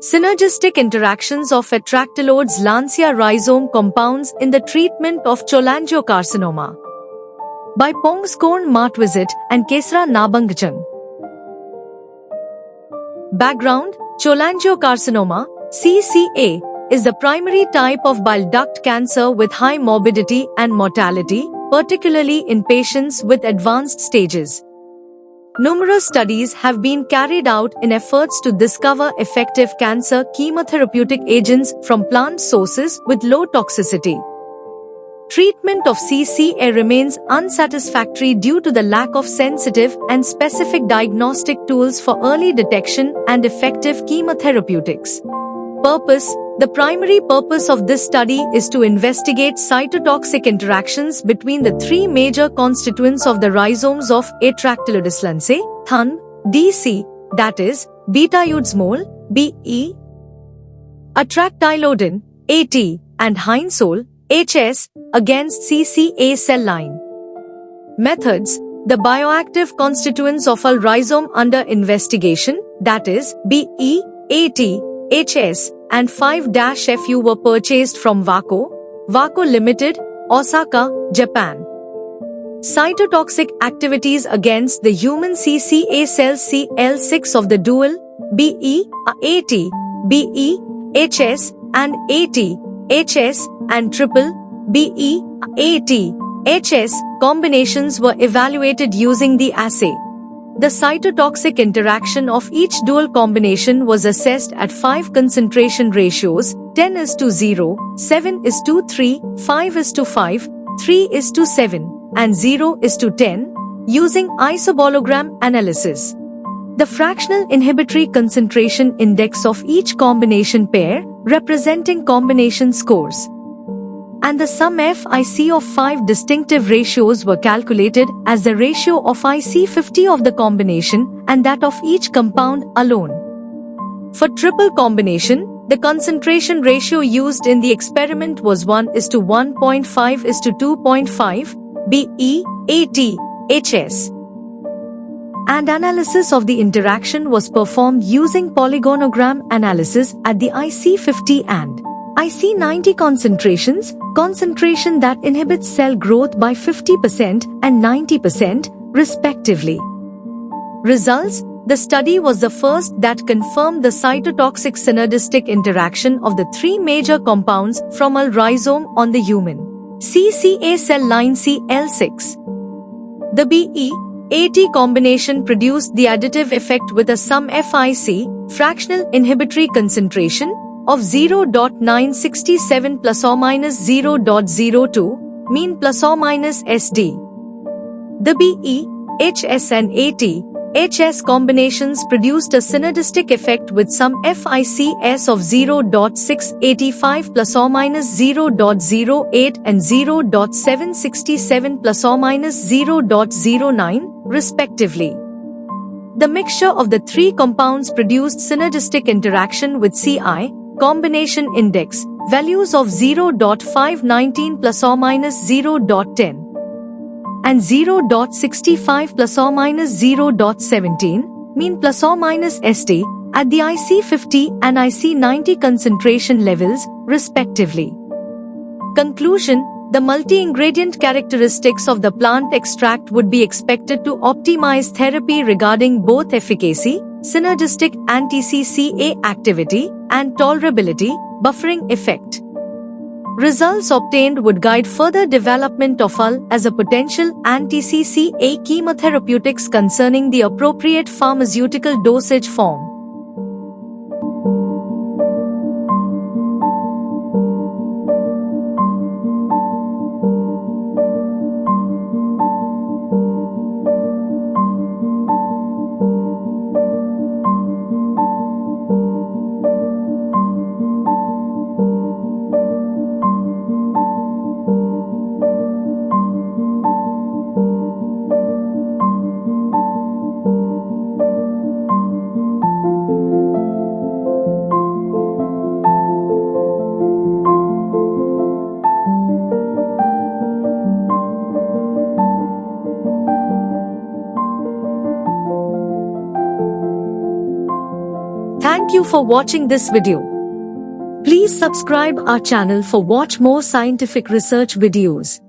Synergistic interactions of atractyloids Lancia rhizome compounds in the treatment of cholangiocarcinoma. By Pongskorn Martvisit and Kesra Nabangchang. Background: cholangiocarcinoma, CCA, is the primary type of bile duct cancer with high morbidity and mortality, particularly in patients with advanced stages. Numerous studies have been carried out in efforts to discover effective cancer chemotherapeutic agents from plant sources with low toxicity. Treatment of CCA remains unsatisfactory due to the lack of sensitive and specific diagnostic tools for early detection and effective chemotherapeutics. Purpose: the primary purpose of this study is to investigate cytotoxic interactions between the three major constituents of the rhizomes of Atractyloides lancei, THUN, DC, that is, beta-udesmol, BE, atractylodin, AT, and Hinesol, HS, against CCA cell line. Methods: the bioactive constituents of a rhizome under investigation, that is, BE, AT, HS, and 5-FU were purchased from Wako Limited, Osaka, Japan. Cytotoxic activities against the human CCA cells CL6 of the dual BE, AT, BE, HS, and AT, HS, and triple BE, AT, HS combinations were evaluated using the assay. The cytotoxic interaction of each dual combination was assessed at 5 concentration ratios: 10:0, 7:3, 5:5, 3:7, and 0:10, using isobologram analysis. The fractional inhibitory concentration index of each combination pair, representing combination scores, and the sum FIC of 5 distinctive ratios were calculated as the ratio of IC50 of the combination and that of each compound alone. For triple combination, the concentration ratio used in the experiment was 1:1.5:2.5 BE, AT, HS. And analysis of the interaction was performed using polygonogram analysis at the IC50 and IC90 concentrations, concentration that inhibits cell growth by 50% and 90%, respectively. Results: the study was the first that confirmed the cytotoxic synergistic interaction of the three major compounds from a rhizome on the human CCA cell line CL6. The BE, AT combination produced the additive effect with a sum FIC, fractional inhibitory concentration, of 0.967 plus or minus 0.02, mean plus or minus SD. The BE, HS and AT, HS combinations produced a synergistic effect with some FICs of 0.685 plus or minus 0.08 and 0.767 plus or minus 0.09, respectively. The mixture of the three compounds produced synergistic interaction with CI, combination index, values of 0.519 plus or minus 0.10 and 0.65 plus or minus 0.17, mean plus or minus SD, at the IC50 and IC90 concentration levels, respectively. Conclusion: the multi-ingredient characteristics of the plant extract would be expected to optimize therapy regarding both efficacy, synergistic anti-CCA activity, and tolerability, buffering effect. Results obtained would guide further development of UL as a potential anti-CCA chemotherapeutics concerning the appropriate pharmaceutical dosage form. Thank you for watching this video. Please subscribe our channel for watch more scientific research videos.